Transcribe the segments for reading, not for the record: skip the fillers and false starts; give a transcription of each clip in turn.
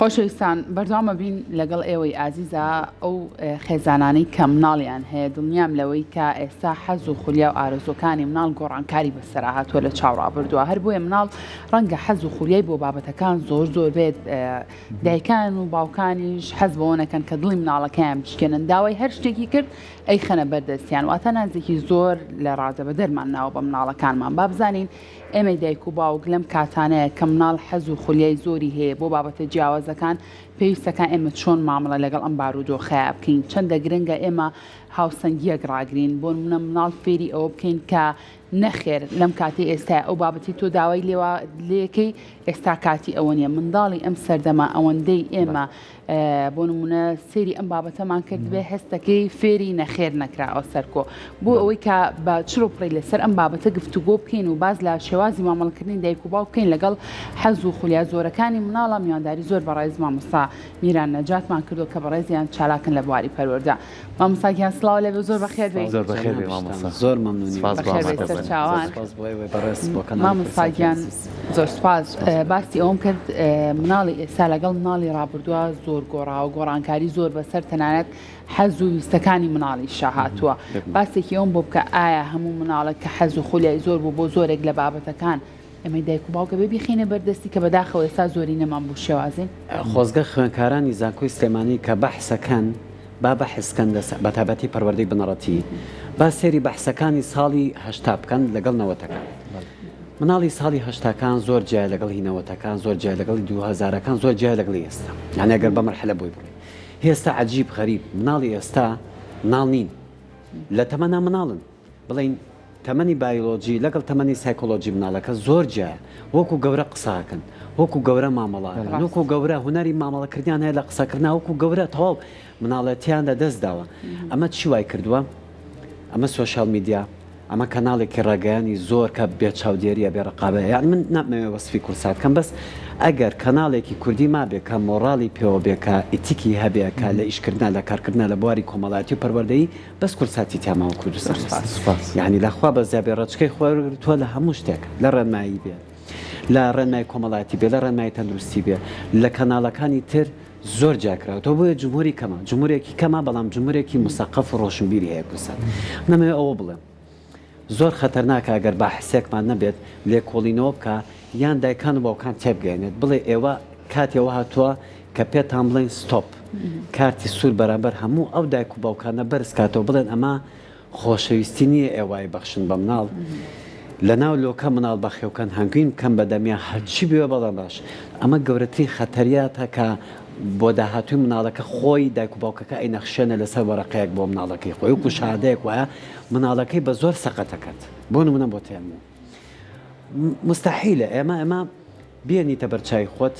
خۆشەویستان بەردەوامە بین لەگەڵ ئێوەی ئازیزە ئەو خێزانانەی کە مناڵیان هەیە دڵنیام لەوەی کە ئێستا حەز و خولیا و ئارزوەکانی مناڵ گۆڕانکاری بەسەرا هاتووە لە چاوڕا بردووە هەر بۆیە مناڵ ڕەنگە حەز و خولیای بۆ بابەتەکان زۆر بێت دایکان و باوکانیش حەز بەوە نەکەن کە دڵی مناڵەکەیان بشکێنن داوای هەر شتێکی کرد ئەی خەنە بەردەستیان واتە نازێکی زۆر لە ڕادەبە دەرمان ناوە بە مناڵەکانمان با بزانین ئێمەی دایک و باوک لەم کاتانەیە کە مناڵ حەز و خولیای زۆری هەیە بۆ بابەتە جیاوازەکان پێویستەکان ئێمە چۆن مامەڵە لەگەڵ ئەم بارودۆخەیە بکەین چەندە گرنگە ئێمە هاوسەنگیەک ڕاگرین بۆ نمونە مناڵ فێری ئەوە بکەین کە نەخێر لەم کاتی ئێستا ئەو بابەتی تۆ داوای لێەکەی ئێستا کاتی ئەوە نیە منداڵی ئەم سەردەما ئەوەندەی ئێمە بۆ نمونە سێری ئەم بابەتەمان کرد بێ هەستەکەی فێری نەخێر نەکراوە سەرکۆ بۆ ئەوەی کە بە چڕۆپڕی لەسەر ئەم بابەتە گفتوگۆ بکەین و باز لە شێوازی مامەڵەکردنی دایک و باوک بکەین لەگەڵ حەز و خولیا زۆرەکانی مناڵە میوانداری زۆر بەڕێز مامۆستا میران نەجاتمان کردو کە بەڕێزیان چالاکن لە بواری پەروەردە مامۆستاگیان سڵاو لەبێ زۆر بەخێر بێ زۆر مەمنونی مامۆستاگیان زۆر سپاس باسی ئەوم کرد مناڵی ئێستا لەگەڵ مناڵی ڕابردووە زۆر گۆڕا و گۆڕانکاری زۆر بەسەر تەنانەت حەز و ویستەکانی مناڵی شاهاتووە باسێکی ئەوم بۆ بکە ئایا هەموو مناڵە کە حەز و خولیای زۆر بوو بۆ زۆرێک لە بابەتەکان ئەمەی دایک و باوکە ببیخینە بەردەستی کە بەداخەوە ئێستا زۆری نەمان بوو شێوازین خۆزگە خوێنکارانی زانکۆی سلێمانی کە بەحسەکەن با بەحسکەن بە تایبەتی پەروەردەی بنەڕەتی با سێری بەحسەکانی ساڵی هەشتا بکەن لەگەڵ نەوەتەکان مناڵی ساڵی هەشتاکان زۆر جای لەگەڵ هینەوەتەکان زۆر جای لەگەڵ 2000ەکان زۆر جای لەگەڵی ئێستا یعنی ئەگەر بە مەرحلە بۆی بڕێ هێستا عەجیب غەریب مناڵی ئێستا مناڵ نین لە تەمەنا مناڵن بڵین تەمەنی بایۆلۆجی لەگەڵ تەمەنی سایکۆلۆجی مناڵەکە زۆر جایە وەکو گەورە قساکەن وەکو گەورە مامەڵاکەن وەکو گەورە هونەری مامەڵەکردیان هەیە لە قسەکردنا وەکو گەورە تەواو مناڵەتیان لەدەست داوە ئەمە چی وای کردووە ئەمە سۆشیال میدیا ئەمە کەناڵێکی ڕێگەیانی زۆر کە بێ چاودێریە بێ ڕقابە یان من نامەوێ وەسفی کورسات کەم بەس ئەگەر کەناڵێکی کوردی ما بێ کە مۆڕاڵی پێوە بێ کە ئیتیکی هەبێ کە لە ئیشکردنا لە کارکردنا لە بواری کۆمەڵایەتی و پەروەردەیی بەس کورساتی تیاماوە کوردستان یعنی لەخوا بە زیابێ ڕەچکەی خۆتوە لە هەموو شتێک لە ڕێنمایی بێ لە ڕێنمای کۆمەڵایەتی بێ لە ڕێنمای تەندروستی بێ لە کەناڵەکانی تر زۆر جاکراوەوە بۆیە جمهوری کەمە جمهورێکی کەمە بەڵام جمهورێکی موسەقەف و ڕۆشنبیری هەیە کوردستان نەمەوێت ئەوە بڵێم زۆر خەتەرناکە ئەگەر باحسێکمان نەبێت لێکۆڵینەوە بکە یان دایکان و باوکان تێبگەێنێت بڵێ ئێوە کاتێەوە هاتووە کە پێتان بڵێن ستۆپ کارتی سوور بەرامبەر هەموو ئەو دایک و باوکانە بەرز کاتەوە بڵێن ئەمە خۆشەویستی نییە ئێوای بەخشن بە مناڵ لە ناو لۆکە مناڵ بەخێوکەن هەنگوین کەم بەدەمیان هەرچی بوێ بەڵام باش ئەمە گەورەترین خەتەریاتە کە بۆ داهاتوی مناڵەکە خۆی دایک و باوکەکە ئەی نەخشێنە لەسەر وەرەقەیەک بۆ مناڵەکەی خۆی وەکو شادەیەک وایە مناڵەکەی بە زۆر سەقەتەکەت بۆ نمونە بۆ تێموو مستحیلە ئێمە بێنیتە بەرچای خۆت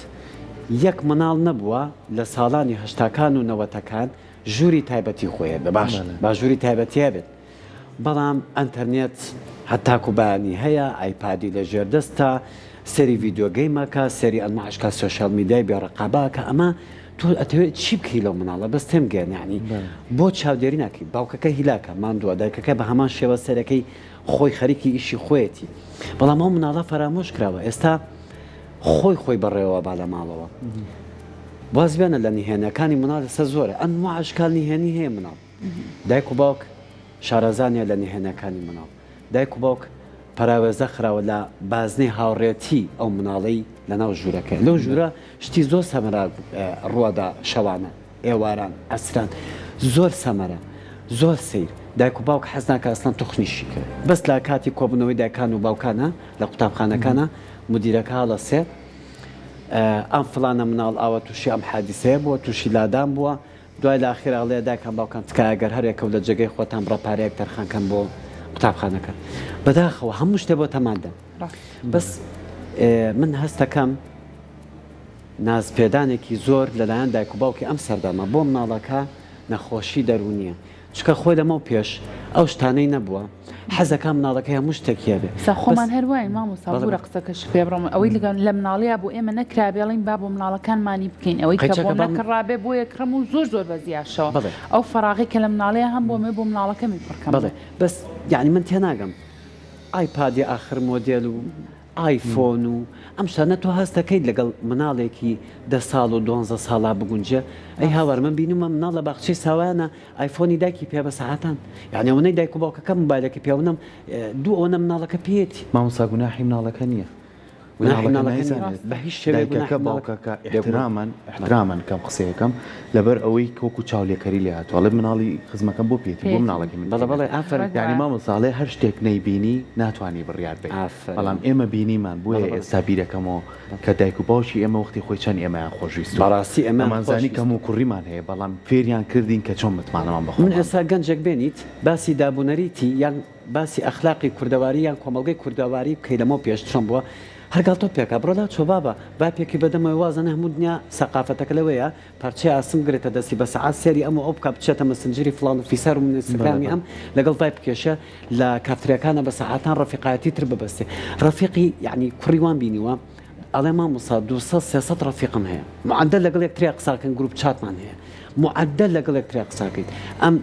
یەک مناڵ نەبووە لە ساڵانی هەشتاکان و نەوەتەکان ژووری تایبەتی خۆیە باش با ژووری تایبەتیە بێت بەڵام ئەنتەرنێت هەتاکو بەیانی هەیە ئایپادی لە ژێردەستە سەری ڤیددیۆگەیمەکە سەری ئەلماشکە سۆشیال میدیای بێڕقاباکە ئەمە تۆ ئەتەوێت چی بکەی لەو مناڵە بەس تێم گەێنانی بۆ چاودێری ناکەی باوکەکە هیلاکە ماندووە دایکەکە بە هەمان شێوە سەرەکەی خۆی خەریکی ئیشی خۆیەتی بەڵام ئەو مناڵە فەرامۆش کراوە ئێستا خۆی بەڕێوە با لە ماڵەوە واز بێنە لە نهێنەکانی مناڵ لەسەر زۆرە ئەنواع ئەشکال نهێنی هەیە مناڵ دایک و باوک شارەزانیە لە نهێنەکانی مناڵ دایک و باوک پەراوێزە خراوە لە بازنەی هاوڕێتی ئەو مناڵەی لە ناو ژوورەکە لەو ژوورە شتی زۆر سەمەرا ڕووەدا شەوانە ئێواران ئەسران زۆر سەمەرە زۆر سیر دایک و باوک حەز ناکە ئەسڵان توخنیشی کرد بەس لە کاتی کۆبوونەوەی دایکان و باوکانە لە قوتابخانەکانە مدیرەکە هەڵەسێ ئەم فڵانە مناڵ ئاوە تووشی ئەم حادیسەیە بووە تووشی لادان بووە دوای لە ئاخیراڵەیە دایکان باوکان تکایەگەر هەرێکە و لە جێگەی خۆتان بڕەپارەیەک تەرخانکەن بۆ قوتابخانەکە بەداخەوە هەموو شتێ بۆ تەمادە بەس من هەستەکەم نازپێدانێکی زۆر لەلایەن دایک و باوکی ئەم سەردەما بۆ مناڵەکە نەخۆشی دەرونیە چکە خۆی لەمە پێش ئەو شتانەی نەبووە حەزەکە مناڵەکەی هەموو شتێکیە بێ خۆمان هەروای مامۆستا بوورە قسەکەش پێ بڕۆم ئەوەی لەگەڵ لە مناڵەیە بۆ ئێمە نەکرا بێڵین با بۆ مناڵەکانمانی بکەین ئەوەی کە بۆ نەکڕابێ بۆ یەکڕەم و زۆر بەزیاشەوە ئەو فەراغی کە لە مناڵەیە هەم بۆ مێ بۆ مناڵەکەمی پڕکەم بەڵێ بەس یعنی من تێناگەم ئایپادی ئاخر مۆدێل و ئایفۆن و ئەم شانە تۆ هەستەکەیت لەگەڵ مناڵێکی 10 ساڵ و 12 ساڵا بگونجە ئەی هاوار من بینمە مناڵ لە باخچەی ساوایانە ئایفۆنی دایکی پێ بە سەعاتان یعنی ئەوەی دایک و باوکەکە موبایلەکە پێونم دوو ئەوەنە مناڵەکە پێێتی مامۆستا گوناحی مناڵەکە نییە بە هیچ شێوەیەکە باوکەکە احترامان کەم قسەیەکەم لەبەر ئەوەی کۆکو چاولێکەری لێ هاتووەڵێ مناڵی خزمەکەم بۆ پێێتی بۆ مناڵەکە من بەڵێ ئافر یعنی مامۆستاڵێ هەر شتێک نەیبینی ناتوانانی بڕیار بێت بەڵام ئێمە بینیمان بۆیە ئێستا بیرەکەمەوە کە دایک و باوشی ئێمە وەختی خۆی چەند ئێمەیان خۆشویست بەڕاستی ئەمانزانی کەم و کوڕیمان هەیە بەڵام فێریان کردین کە چۆن متمانەمان بخۆ من ئێستا گەنجێک بێنیت باسی دابوونەریتی یان باسی ئەخلاقی کوردەواری یان کۆمەڵگەی کوردەواری بکەی لەمە پێشترم بووە هەرگاڵ تۆ پێکە بڕۆلا چۆ بابە باپێکی بەدەمەوە وازانە هەموو دنیا سەقافەتەکە لەوەیە پارچەی ئاسم گرێتە دەستی بە سەعات سێری ئەمە ئەو بکە بچێتە مەسنجری فڵان و فیسار و منسگرامی ئەم لەگەڵ وای بکێشە لە کافترەکانە بە سەعاتان ڕەفیقایەتی تر ببەستێ ڕەفیقی یعنی کوڕیوان بینیوە ئەڵێ مامۆستا 200 ڕەفیقم هەیە معدل لەگەڵ یەکتریا قساکەن گروپ چاتمان هەیە معدل لەگەڵ یەکتریا قساکەیت ئەم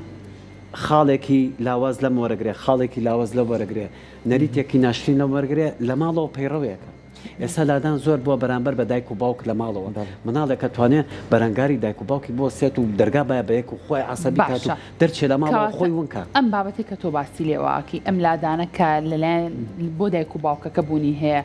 خاڵێکی لاواز لە وەرەگرێ خاڵێکی لاواز لە وەرەگرێ نەریتێکی ناشرین لە وەرگێ لە ماڵەوە پەیڕەوەیەکە ئێستا لادان زۆر بووە بەرامبەر بە دایک و باوک لە ماڵەوە مناڵێکە توانێت بەرەنگاری دایک و باوکی بۆ سێت و دەرگا باە بە یەک و خۆی عسەبی کات و دەرچێ لە ماڵەوە خۆی ونکە ئەم بابەتی کە تۆ باسی لێواکی ئەم لادانەکە لەلایەن بۆ دایک و باوکەکە بوونی هەیە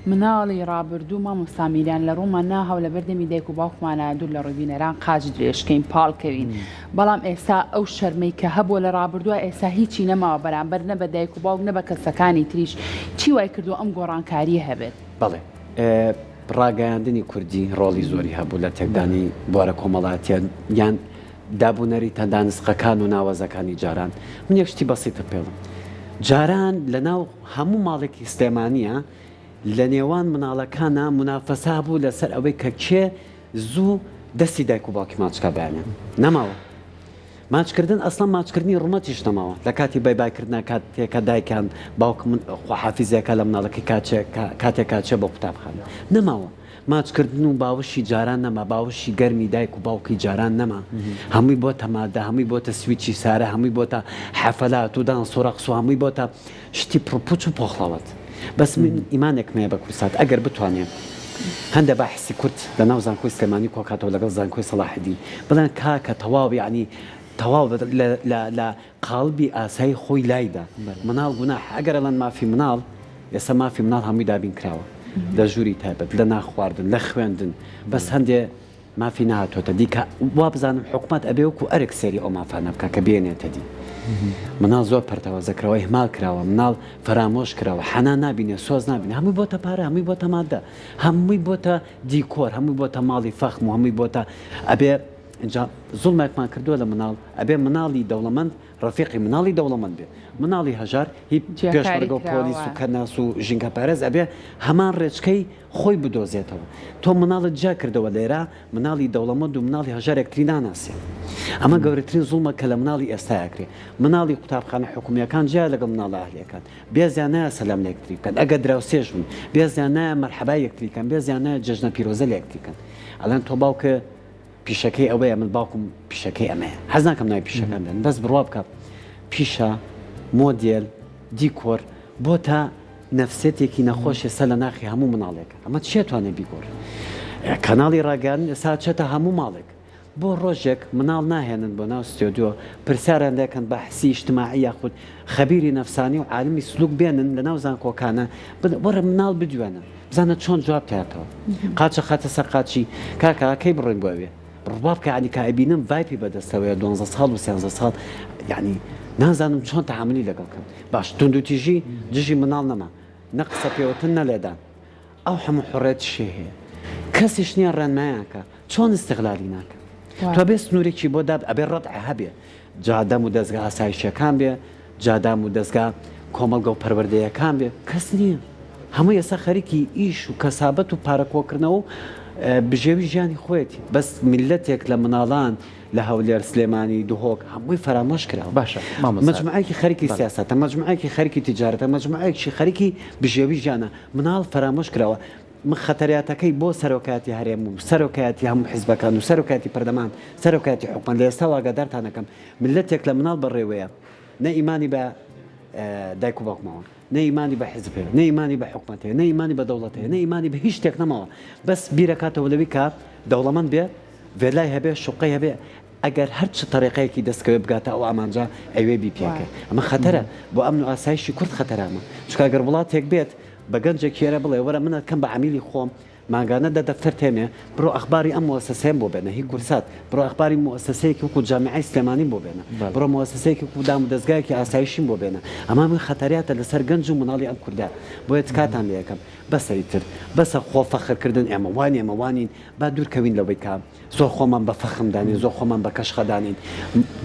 مناڵی ڕابردوو مامۆستامیریان لە ڕوومان ناهاو لە بەردەمی دایک و باوکمانە دوور لە ڕووبینەران قاج درێژکەین پاڵکەوین بەڵام ئێستا ئەو شەرمەی کە هەبووە لە ڕابردووە ئێستا هیچی نەماوە بەرامبەر نە بە دایک و باوک نە بە کەسەکانی تریش چی وای کردو ئەم گۆڕانکاریە هەبێت بەڵێ ڕاگەیاندنی کوردی ڕۆڵی زۆری هەبوو لە تێکدانی بوارە کۆمەڵاتیان یان دابوونەری تەندانسقەکان و ناوەزەکانی جاران من یەکشتی بەسیتە پێڵم جاران لە ناو هەموو ماڵێکی سلێمانیە لە نێوان مناڵەکانە منافەسا بوو لەسەر ئەوەی کە کێ زوو دەستی دایک و باوکی ماچکە بەیانیان نەماوە ماچکردن ئەسڵان ماچکردنی ڕومەتیش نەماوە لە کاتی بەیبایکردنا کاتێکە دایکان باوک خواحافیزەکە لە مناڵەکەی کاتێک کاچێ بۆ قوتابخانە نەماوە ماچکردن و باوشی جاران نەما باوشی گەرمی دایک و باوکی جاران نەما هەمووی بۆ تەمادە هەمووی بۆتە سویچی سارە هەمووی بۆتە حەفەلات و دان سۆرەقس و هەمووی بۆتە شتی پڕپوچ و پۆخڵەوەت بەس من ئیمانێکمەیە بە کورسات ئەگەر بتوانێت هەندە باحسی کورد لە ناو زانکۆی سلێمانی کۆکاتەوە لەگەڵ زانکۆی سەلاحیدین بڵێن کاکە تەواو یعنی تەواو لە قاڵبی ئاسایی خۆی لایدا مناڵ گوناح ئەگەر ئەڵەن مافی مناڵ ئێستا مافی مناڵ هەمووی دابین کراوە لە ژووری تایبەت لە ناخواردن لە خوێندن بەس هەندێ مافی نهاتۆتە دیکە وا بزانم حکومەت ئەبێ وەکو ئەرێک سێری ئەو مافانە بکە کە بێنێتە دی مناڵ زۆر پەرتەوازەکراوە هێمال کراوە مناڵ فەرامۆش کراوە حەنا نابینێ سۆز نابینێ هەمووی بۆتە پارە هەمووی بۆتە مادە هەمووی بۆتە دیکۆر هەمووی بۆتە ماڵی فەخم و هەمووی بۆتە ئەبێ اینجا زوڵمێکمان کردووە لە مناڵ ئەبێ مناڵی دەوڵەمەند ڕەفیقی مناڵی دەوڵەمەند بێ مناڵی هەژار هیچ پێشمەرگە و پۆلیس و کەناس و ژینگە پارێز ئەبێ هەمان ڕێچکەی خۆی بدۆزێتەوە تۆ مناڵت جا کردەوە لێرە مناڵی دەوڵەمەند و مناڵی هەژار یەکتری ناناسێ ئەمە گەورەترین زوڵمە کە لە مناڵی ئێستاکرێ مناڵی قوتابخانە حکومیەکان جیا لەگەڵ مناڵە ئەهلیەکان بێزیان نایە سەلام لە یەکتری بکەن ئەگەر دراوسێژ بوون بێزیان نایە مەرحەبای یەکتری بکەن بێزیان نایە جەژنە پیرۆزە لە یەکتری بکەن ئەڵێن تۆ باوکە پیشەکەی ئەوەیە من باوکم پیشەکەی ئەمەیە حەز ناکەم ناوی پیشەکان بێن بەس بڕوا بکە پیشە مۆدێل دیکۆر بۆ تا نەفسێتێکی نەخۆشی سە لە ناخی هەموو مناڵێکە ئەمە چێتوانێ بیگۆڕ کەناڵی ڕاگەاندن ئێستا چێتە هەموو ماڵێک بۆ ڕۆژێک مناڵ ناهێنن بۆ ناو ستۆدیۆ پرسیاران دەکەن بە حسی ئیجتماعی یاخود خەبیری نەفسانی و عالمی سلوک بێنن لە ناو زانکۆکانە وەرە مناڵ بدوێنن بزانە چۆن جواب تاکەوە قاچە خاتە سەر قاچی کاکەکەی بڕێن بۆوێ ڕوا بکە عنی کە ئەبینم ڤایپی بەدەستەوەیە 12 ساڵ و 13 ساڵ یعنی نازانم چۆن تەحملی لەگەڵکەم باش توندوتیژی دژی مناڵ نەما نە قسە پێوتن نەلێدان ئەو هەموو حڕێت شێ هەیە کەسیش نییە ڕێنمایانکە چۆن استقلالی ناکە تۆ بێ سنوورێکی بۆ داب ئەبێ ڕەت هەبێ جادەم و دەستگا ئاسایشەکان بێ جادام و دەستگا کۆمەلگە و پەروەردەیەکان بێ کەس نییە هەموو ئێستا خەریکی ئیش و کەسابەت و پارەکۆکردنەوە بژێوی ژیانی خۆیەتی بەس میلەتێک لە مناڵان لە هەولێر سلێمانی دوهۆک هەمووی فەرامۆش کراوە باشە مجموعەیەکی خەریکی سیاسەتە مجموعەیەکی خەریکی تیجارەتە مجموعەیەکی خەریکی بژێوی ژیانە مناڵ فەرامۆش کراوە من خەتەریاتەکەی بۆ سەرۆکاتی هەرێم و سەرۆکایەتی هەموو حیزبەکان و سەرۆکاتی پەردەمان سەرۆکاتی حکومەت لە ئێستا واگەدارتانەکەم ملەتێک لە مناڵ بەڕێوەیە نە ئیمانی بە دایک و باوکمەوە نەیمانی بە حزب هەیە نەیمانی بە حکوومەت هەیە نەیمانی بە دەوڵەت هەیە نەیمانی بە هیچ شتێک نەماوە بەس بیرەکاتەوە لەوی کە دەوڵەمەند بێ وێلای هەبێ شوقەی هەبێ ئەگەر هەر چ طریقەیەکی دەستکەوێ بگاتە ئەو ئامانجا ئەوێ بیپێکە ئەمە خەتەرە بۆ ئەمن و ئاسایشی کورد خەتەرامە چکە ئەگەر وڵاتێک بێت بە گەنجێک کێرە بڵێ وەرە منە کەم بە عمیلی خۆم ماگانە دە دەفتەر تێمێ بڕۆ ئەخباری ئەم مؤسسەیەم بۆ بێنە هی کورسات بڕۆ ئەخباری مؤسسەیەکی وەکو جامعەی سلێمانی بۆ بێنە بڕۆ مؤسسەیەکی وەکو دام و دەستگایەکی ئاسایشیم بۆ بێنە ئەمە من خەتەریاتە لەسەر گەنج و مناڵی ئەم کووردا بۆیە کاتان لێ یەکەم بەسەریتر بەسە خۆفەخرکردن ئێمە وانی ئێمەوانین با دوورکەوین لەوەی کام زۆر خۆمان بە فەخمدانین زۆر خۆمان بە کەشخەدانین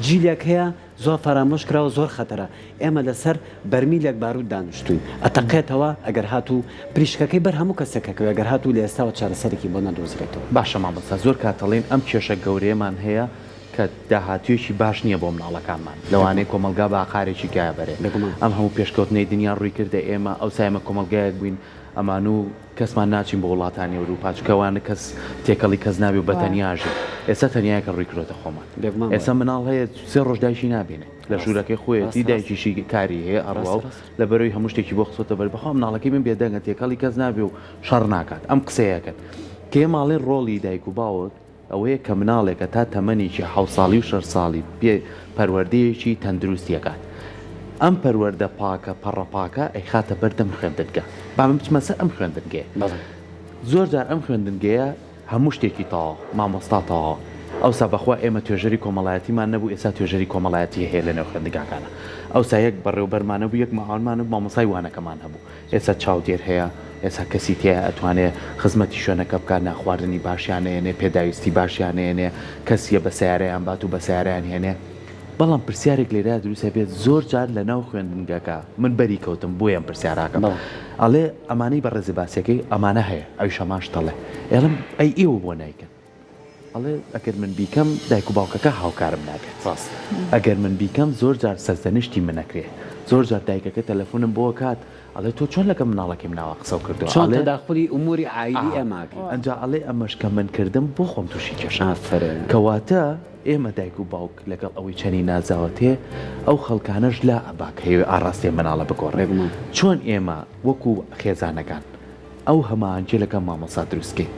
جیلێک هەیە زۆر فرامۆش کراوە زۆر خەتەرە ئێمە لەسەر بەرمیلێک بارود دانیشتوین ئەتەقێتەوە ئەگەر هاتوو پریشکەکەی بەر هەموو کەسێکەکە ئەگەر هاتوو لە ئێستاوە چارەسەرێکی بۆ نەدۆزرێتەوە باشە مامۆستا زۆر کاتەڵێن ئەم کێشە گەورەیەمان هەیە کە داهاتوێکی باش نییە بۆ مناڵەکانمان لەوانەیە کۆمەلگا بە ئاخارێکی گایە بەرێ ئەم هەموو پێشکەوتنەی دنیا ڕووی کردە ئێمە ئەو سایمە کۆمەلگایەک بووین ئەمان و کەسمان ناچین بۆ وڵاتانی ئەوروپا چکەوانە کەس تێکەڵی کەس نابی و بە تەنیاژی ئێستا تەنیایەکە ڕووی کردۆتە خۆمان ئێستا مناڵ هەیە سێ ڕۆژ دایشی نابینێ لە ژوورەکەی خۆیەتی دایکیشی کاری هەیە ئەڕوا و لە بەرەوەی هەموو شتێکی بۆ خسۆتە بەر بەخوا مناڵەکەی من بێدەنگە تێکەڵی کەس نابێ و شەڕ ناکات ئەم قسەیەکەن کێ ماڵێ ڕۆڵی دایک و باوت ئەوەیە کە مناڵێکە تا تەمەنیی 6 ساڵی و 6 ساڵی پێ پەروەردەیەکی تەندروستیەکات ئەم پەروەردە پاکە پەڕەپاکە ئەی خاتە بەردەم خوێندنگە با من بچمە سەر ئەم خوێندنگەیە زۆر جار ئەم خوێندنگەیە هەموو شتێکی تاوە مامۆستا تاوە ئەوسا بەخوا ئێمە توێژەری کۆمەڵایەتیمان نەبوو ئێستا توێژەری کۆمەڵایەتی هەیە لە نێو خوێندنگاکانە ئەوسا یەک بەڕێوەبەرمانە بوو یەک ماوانمانە مامۆسای وانەکەمان هەبوو ئێستا چاودێر هەیە ئێستا کەسی تێ ئەتوانێت خزمەتی شوێنەکە بکات ناخواردنی باشیانێنێ پێداویستی باشیانێنێ کەسیە بە سیارەیان بات و بە سیارەیان هێنێ بەڵام پرسیارێک لێرە دروستە بێت زۆر جار لە ناو خوێندنگەکە من بەری کەوتم بۆیان پرسیاراکەم ئەڵێ ئەمانەی بە ڕێزی باسیەکەی ئەمانە هەیە ئەوی شەماش دەڵێ ئێڵم ئەی ئێوە بۆ نایکەن ئەڵێ ئەگەر من بیکەم دایک و باوکەکە هاوکارم ناکەێت ڕاست ئەگەر من بیکەم زۆر جار سەرزەنشتی منەکرێ زۆر جار دایکەکە تەلەفۆنم بۆ کات ئەڵێ تۆ چۆن لەگەم مناڵەکەم ناوە قسە کردو چۆن تەداخلی ئوموری عایلی ئەماکە ئەنجا ئەڵێ ئەمەش کە من کردم بۆ خۆم تووشی کێشە کەواتە ئێمە دایک و باوک لەگەڵ ئەوەی چەنی نازاوەتێ ئەو خەڵکانەش لا ئەباک هەیە ئاراستێ مناڵە بگۆڕێ چۆن ئێمە وەکو خێزانەکان ئەو هەمانجێ لەگەم مامۆسا دروستکەین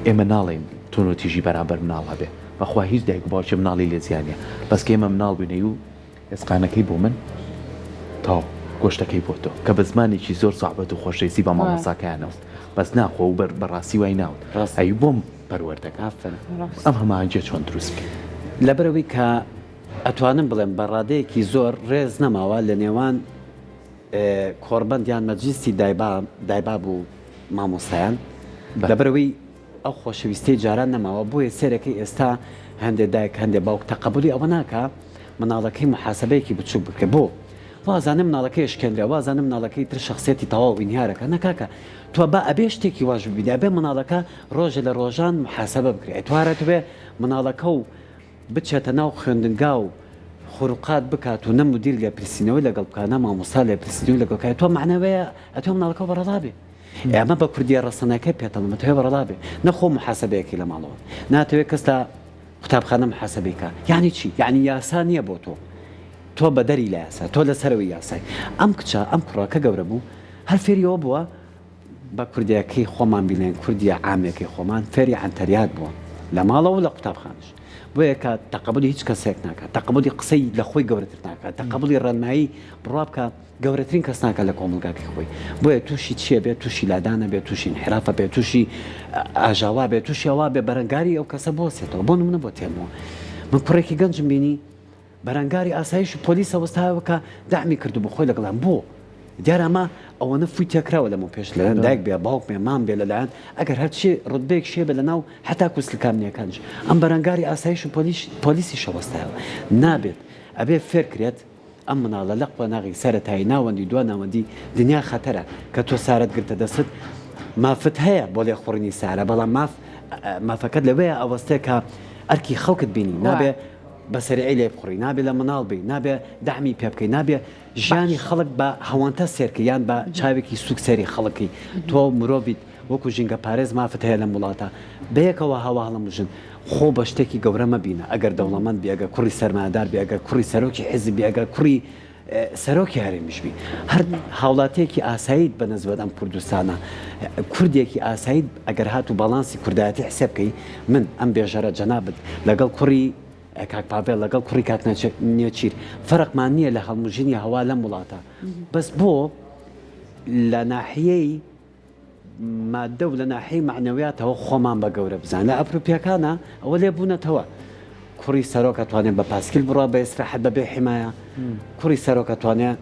ئێمە ناڵێن تۆن و تیژی بەرامبەر مناڵە بێ بەخوا هیچ دایک و باوکی مناڵی لێ زیانە بەسکە ئێمە مناڵ بووینەی و ئێسقانەکەی بۆ من تاو گۆشتەکەی بۆ تۆ کە بە زمانێکی زۆر ساعبەت و خۆشەویستی بە مامۆساکەیانەوت بەس ناخۆ و بەڕاستی وای ناوت ئەی بۆم پەروەردەکە ئەم هەمانجێ چۆن دروست بکەین لەبەرەوەی کە ئەتوانم بڵێم بە ڕادەیەکی زۆر ڕێز نەماوە لە نێوان کۆڕبەندیان مەجلیسی دایبا بوو مامۆستایان لەبەرەوەی ئەو خۆشەویستی جاران نەماوە بۆیە سێرەکەی ئێستا هەندێک دایک هەندێک باوک تەقبولی ئەوە ناکە مناڵەکەی محاسبەیەکی بچوو بکە بۆ وازانم مناڵەکەی شکێنرا وازانم مناڵەکەی تر شخصێتی تەواو وینیارەکە نەکاکە تۆ بە ئەبێ شتێکی واژ ببینە ئەبێ مناڵەکە ڕۆژە لە ڕۆژان محاسبە بکرێت ئەتوارێت بێ مناڵەکە و بچێتە ناو خوێندنگا و خوڕقات بکات و نەمودیر لێ پرسیینەوەی لەگەڵ بکانە مامۆستا لێ پرسیدی لەگەڵکای تۆ معنەوەیە ئەتۆ مناڵەکە بەڕەڵا بێ ئێمە بە کوردیە ڕەسەنەکەی پێتەڵمە تۆ بەڕەڵا بێ نەخۆ محاسبەیەکی لە ماڵەوە ناتەوێت کەس تا قوتابخانە محاسبەیکە یعنی چی یعنی یاسا نییە بۆ تۆ بە دەری لە یاسا تۆ لەسەرەوەی یاسای ئەم کچە ئەم کوڕەکە گەورە بوو هەر فێریەوە بووە بە کوردیەکەی خۆمان بینێن کوردیە عامێکی خۆمان فێری عنتەریات بووە لە ماڵەوە لە قوتابخانەش بۆیە کە تەقبولی هیچ کەسێک ناکات تەقبولی قسەی لە خۆی گەورەتر ناکات تەقبولی ڕەنمایی بڕوا بکە گەورەترین کەس ناکات لە کۆمەلگاکەی خۆی بۆیە تووشی چیە بێت تووشی لادانە بێت تووشی انحرافە بێت تووشی ئاژاوا بێت تووشی ئەوە بێ بەرەنگاری ئەو کەسە بۆسێتەوە بۆ نمونە بۆ تێمەوە من کوڕێکی گەنجم بینی بەرەنگاری ئاسایش و پۆلیسە وەستاوە کە دامی کردو بۆ خۆی لەگەڵام بۆ دیارە ئەمە ئەوەنە فوی تێکراوە لەمە پێش لەلایەن دایک بێ باوک بێ مام بێ لەلایەن ئەگەر هەرچی ڕوتبەیەک شێ بە لە ناو حتا کوسلکامنیەکانش ئەم بەرەنگاری ئاسایش و پۆلیسی شەوەستایەوە نابێت ئەبێ فێرکرێت ئەم مناڵە لەق بە ناغی سەرەتایی ناوەندی دو ناوەندی دنیا خەتەرە کە تۆ سارت گرتە دەست مافت هەیە بۆ لێ خوڕنی سارە بەڵام مافەکەت لەوەیە ئەوەستێک کە ئەرکی خەڵکت بینی نابێ بەسەرعی لێ بخڕی نابێ لە مناڵ بی نابێ دامی پێ بکەی نابێ ژیانی خەڵک بە هەوانتە سێرکەیان بە چاوێکی سوک سەری خەڵکی تۆ مرۆڤیت وەکو ژینگە پارێز مافت هەیە لە وڵاتە بەیەکەوە هەوا هەڵەمژن خۆ بە شتێکی گەورە مەبینە ئەگەر دەوڵەمەند بێ ئەگەر کوڕی سەرمایه‌دار بێ ئەگەر کوڕی سەرۆکی حیزب بێ ئەگەر کوڕی سەرۆکی هەرێمیشبی هەر هاوڵاتێکی ئاساییت بە نەزبەت ئەم کوردستانە کوردێکی ئاساییت ئەگەر هات و باڵانسی کوردایەتی حسێ بکەی من ئەم بێژەرە جەنابەت لەگەڵ کوڕی کاک پاڤێڵ لەگەڵ کوڕی کاک نێچیر فەرقمان نییە لە هەڵمژینی هەوا لەم وڵاتە بەس بۆ لە ناحیەی مادە و لە ناحیەی معنەویاتەوە خۆمان بە گەورە بزان لە ئەفروپیەکانە ئەوە لێ بوونەتەوە کوڕی سەرۆک ئەتوانێت بە پاسکیل بڕوا بە ئێستراحەت بەبێ حیمایە کوڕی سەرۆک ئەتوانێت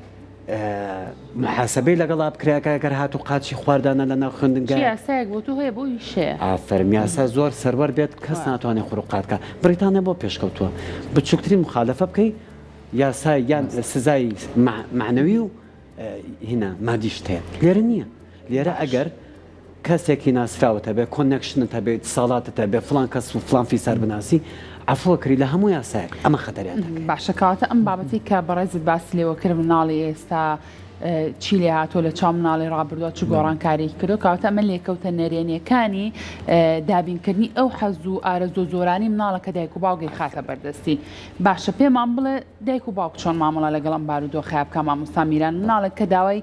محاسبەی لەگەڵا بکرێکە گەر هات و قاچی خواردانە لە ناو خوێندنگە یاسایەک بۆ تو هەیە بۆی شێ ئافەرمیاسا زۆر سەروەر بێت کەس ناتوانێت خوڕقاتکە بریتانە بۆ پێشکەوتووە بچووکترین مخالەفە بکەی یاسای یان سزای معنەوی و هینا مادیشت هەیە لێرە نییە لێرە ئەگەر کەسێکی ناسراوەتە بێ کۆنەکشنتە بێت ساڵاتە بێ فلان کەس و فلان فیسار بناسی عفوەکری لە هەموو یاسایەک ئەمە خەتەریاتەکە باشەکەواتە ئەم بابەتی کە بەڕێزت باسی لێوەکرد مناڵی ئێستا چی لێ هاتۆ لە چاو مناڵی ڕابردووە چ گۆڕانکاری کردو کەواتە ئەمە لێکەوتە نەرێنیەکانی دابینکردنی ئەو حەز و ئارەزۆ زۆرانی مناڵە کە دایک و باوگەی خاتە بەردەستی باشە پێمان بڵێ دایک و باوک چۆن مامەڵە لەگەڵم بارودۆ خایبکە مامۆستا میران مناڵێک کە داوای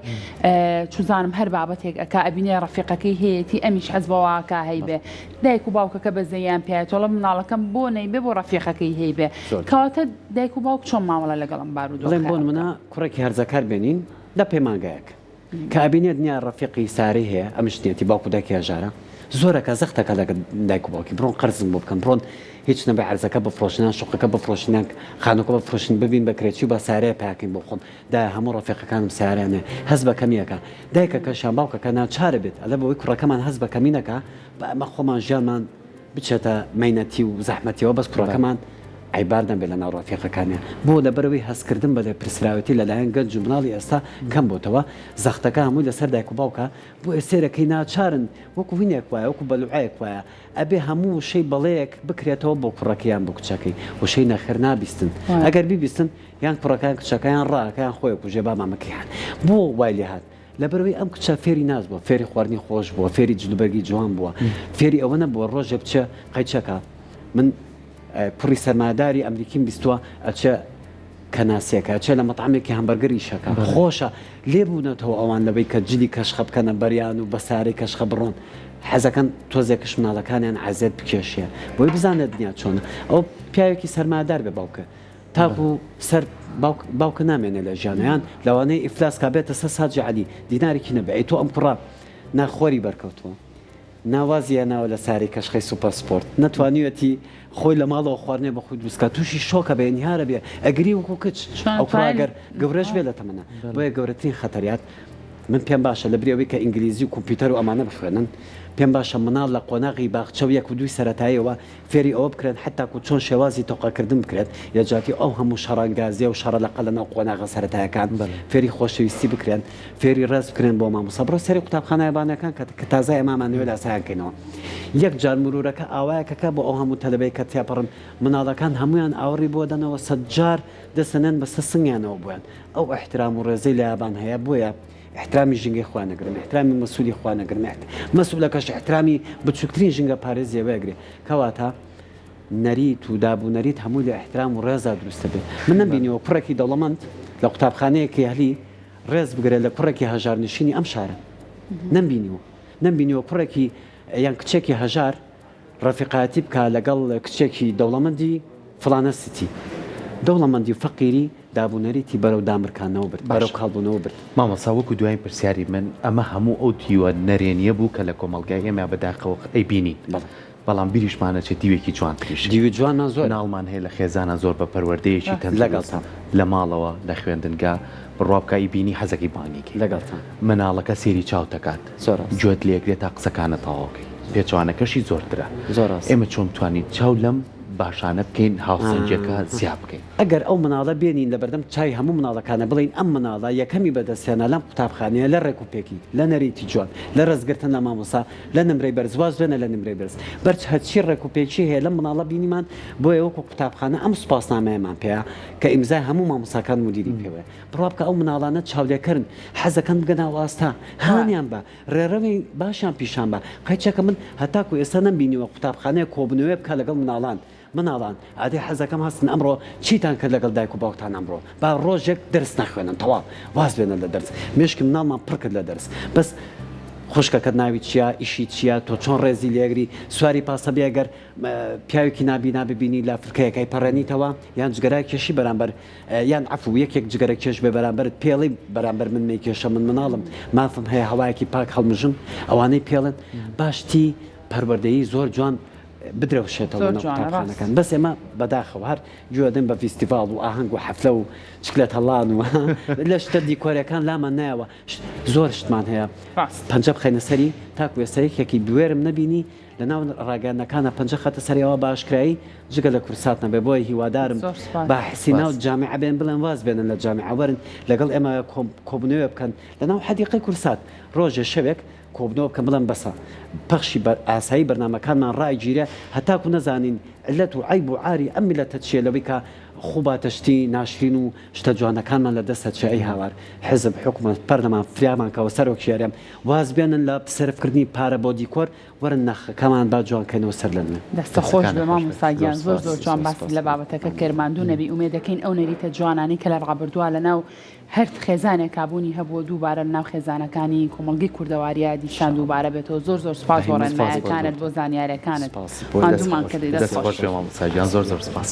چوزانم هەر بابەتێک ئەکا ئەبینێ ڕەفیقەکەی هەیەی ئەمیش حەز بەواکە هەیبێ دایک و باوکەکە بەزەیان پێێتۆڵە مناڵەکەم بۆ نەیبێ بۆ ڕەفیقەکەی هەیبێ کەواتە دایک و باوک چۆن مامەڵە لەگەڵم بارودۆ بۆ منە کوڕێکی هەرزەکار بێنین لە پەیمانگایەک کە ئەبینێت دنیا ڕەفیقی ساری هەیە ئەمشتێتی باوکو دایکی هەژارە زۆرەکە زەختەکە لەگە دایک و باوکی بڕۆن قەرزم بۆ بکەم بڕۆن هیچ نەبێ عەرزەکە بفرۆشنان شوقەکە بفرۆشنان خانووکە بفرۆشن ببین بە کرێتی و بە سارەیە پاکەین بۆ خۆم دا هەموو ڕەفیقەکانم سارانێ هەز بە کەمیەکە دایکەکەشان باوکەکە ناچارە بێت ئەلە بەوەی کوڕەکەمان هەز بە کەمینەکە بە ئەمە خۆمان ژیانمان بچێتە مەینەتی و زەحمەتیەوە بەس کوڕەکەمان عیبار نەبێت لە ناو ڕەفیقەکانیان بۆ لەبەرەوەی هەستکردن بە لێ پرسراوەتی لەلایەن گەنج و مناڵی ئێستا کەم بۆتەوە زەختەکە هەمووی لەسەر دایک و باوکە بۆ ئێسێرەکەی ناچارن وەکو وینێک وایە وەکو بەلوعایەک وایە ئەبێ هەموو شەی بەڵەیەک بکرێتەوە بۆ کوڕەکەیان بۆ کچەکەی و شەی نەخێر نابیستن ئەگەر بیبیستن یان کوڕەکان کچەکەیان ڕاکەیان خۆی کوژێ بامامەکەیان بۆ وای لێ هات لەبەرەوەی ئەم کچە فێری ناز بووە فێری خواردنی خۆش بووە فێری جلوبەرگی جوان بووە فێری ئەوە نەبووە ڕۆژێ بچە قەیچەکە من کوڕی سەرماداری ئەمریکیم بیستووە ئەچە کەناسیەکە ئەچە لە مەطعمێکی هەمبەرگەری شەکە خۆشە لێبوونەتەوە ئەوان لەبەی کە جلی کەشخە بکەنە بەریان و بەسارەی کەشخە بڕۆن حەزەکەن تۆزێکش مناڵەکانیان عەزێت بکێشیە بۆی بزانێت دنیا چۆنە ئەو پیاوێکی سەرمادار بێ باوکە تاکو سەر باوکە نامێنێ لە ژیانیان لەوانەیە ئیفلاس کا بێتە سە ساجی عەلی دینارێکی نەبێ ئەی تۆ ئەم کوڕا ناخۆری بەرکەوتووە ناوازیە ناوە لە ساری کەشخەی سوپەرسپۆرت نەتوانیوەتی خۆی لە ماڵەوە خواردنێ بە خۆی دروستکە تووشی شۆکە بە نیارە بێ ئەگری وەکو کچ ئەو کوڕاگەر گەورەش بێ لە تەمەنە بۆیە گەورەترین خەتەریات من پێم باشە لە برێەوەی کە ئینگلیزی و کۆمپیوتەر و ئەمانە بخوێنن پێم باشە مناڵ لە قۆناغی باخچە و یەک و دوی سەرەتاییەوە فێری ئەوە بکرێن حتا و چۆن شێوازی تۆقەکردن بکرێت یەجاتی ئەو هەموو شەڕانگازیە و شەڕە لەقە لەناو قۆناغە سەرەتایەکان فێری خۆشەویستی بکرێن فێری ڕێز بکرێن بۆ مامۆستا بڕۆ سەری قوتابخانایەبانەکان کە تازای ئەمامانوێ لاسایانکەینەوە یەک جار مرورەکە ئاوایەکەکە بۆ ئەو هەموو تەلەبەی کە تیاپەڕن مناڵەکان هەمویان ئاوەڕی بۆ دەنەوە سەد جار دەسەنێن بەسە سنگیانەوە بوویان ئەو احترام و ڕێزەی لە یابان هەیە بۆیە احترامی ژنگی خوا نەگرن احترامی مەسئولی خوا نەگرن مەسئولەکەش احترامی بچووکترین ژنگە پارێزیە وەگرێ کەواتە نەریت و دابوو نەریت هەموو لە احترام و ڕێزا دروستە بێت من نەمبینیەوە کوڕێکی دەوڵەمەند لە قوتابخانەیەکی هەلی ڕێز بگرێت لە کوڕێکی هەژار نشینی ئەم شارە نەمبینیەوە کوڕێکی یان کچێکی هەژار ڕەفیقاتی بکە لەگەڵ کچێکی دەوڵەمەندی فلانە سیتی دەوڵەمەندی و فەقیری دابوونەریتی بەرەو دامرکانەوە برد بەرەو کاڵبوونەوە برد مامۆستا وەکو دوایین پرسیاری من ئەمە هەموو ئەو دیوە نەرێنیە بوو کە لە کۆمەلگای ئێمە بەداخەوە ئەیبینی بەڵام بیریشمانە چێت دیوێکی جوان تریش دیوی جوانە زۆر ناڵمان هەیە لە خێزانە زۆر بە پەروەردەیەکی تەن لەگەڵتا لە ماڵەوە لە خوێندنگا بڕوابکایی بینی حەزەکەی بانێکی لەگەڵتا مناڵەکە سێری چاو دەکات گوێت لێکرێت تا قسەکانە تەواوکەی پێچوانەکەشی زۆرترە ئێمە چۆن توانین چاو لەم باشانە بکەین هاوسەنجەکە زیاب بکەین ئەگەر ئەو مناڵە بێنین لە بەردەم چای هەموو مناڵەکانە بڵین ئەم مناڵە یەکەمی بەدەستێنە لەم قوتابخانەیە لە ڕێکوپێکی لە نەریتی جوان لە ڕزگرتن لە مامۆسا لە نمرەی بەرزواز دوێنە لە نمرەی بەرز بەرچ هەرچی ڕێکوپێکی هەیە لە مناڵە بینیمان بۆیە وەکو قوتابخانە ئەم سوپاسنامەیەمان پێەیە کە ئیمزای هەموو مامۆساکان مدیری پێوەیە بڕوا بکە ئەو مناڵانە چاودێکردن حەزەکەن بگەنە واستا هانیان بە ڕێڕەوی باشیان پیشان بە قەیچەکە من هەتاکو ئێستا نەمبینیوە قوتابخانەیە کۆبنەوەی بکە لەگەڵ مناڵان عادی حەزەکەم هەستن ئەمڕۆ چیتان چیان کرد لەگەڵ دایک و باوکتان ئەمڕۆ با ڕۆژێک دەرس نەخوێنن تەواو واز بێنن لە دەرس مێشکم ناڵمان پڕ کرد لە دەرس بەس خوشکەکەت ناوی چییە ئیشی چییە تۆ چۆن ڕێزی لێگری سواری پاسە بێگەر پیاوێکی نابینا ببینی لە فرکەیەکەی پەڕێنیتەوە یان جگەرای کێشی بەرامبەر یان عفو یەکێک جگەرە کێش بێ بەرامبەرت پێڵی بەرامبەر من مێ کێشە من مناڵم مافم هەیە هەوایەکی پاک هەڵمژم ئەوانەی پێڵن باشتی پەروەردەیی زۆر جوان بدرەوشێتەوە قوتابخانەکان بەس ئێمە بەداخەوە هەر گوێدەن بە فیستیڤال و ئاهەنگ و حەفلە و چکلێت هەڵان و لە شتە دیکۆریەکان لامان نایەوە زۆر شتمان هەیە پەنجە بخەینە سەری تاکو ێستەیەکێکی بوێرم نەبینی لە ناو ڕاگەیانەکانە پەنجە خەتە سەریەوە باشکرایی جگە لە کورسات نەبێ بۆی هیوادارم با حسی ناو جامعە بێن بڵێن واز بێنن لە جامعە وەرن لەگەڵ ئێمە کۆبنەوە بکەن لە ناو حەدیقەی کورسات ڕۆژێ شەوێک کۆبنەوە بکەن بڵێن بەسە پەخشی ئاسایی بەرنامەکانمان ڕای گیرە هەتاکو نەزانین علەت و عیب و عاری ئەم میلەتە چیە لەوەی کە خوباتەشتی ناشرین و شتە جوانەکانمان لە دەستە چی ئەی هاوار حزب حکومەت پەرلەمان فریامان کەوە سەرۆکیاریان واز بێنن لە سەرفکردنی پارە بۆ دیکۆر وەرن نەخەکەمان با جوانکەینەوە سەر لەنوێ دەستە خۆش بە مامۆستاگیان زۆر زۆر جوان باسی لە بابەتەکە کەرماندوو نەبی ئومێ دەکەین ئەو نەریتە جوانانی کە لە ڕابردووە لەناو هەر خێزانێک کابوونی هەبووە دووبارە ناو خێزانەکانی کۆمەڵگەی کوردەواریە دیشان دووبارە بێتەوە زۆر زۆر سپاس بۆ ڕێنمایەکانت بۆ زانیاریەکانت هەندوومان کردی دەست خۆش مامۆستاگیان زۆر زۆر سپاس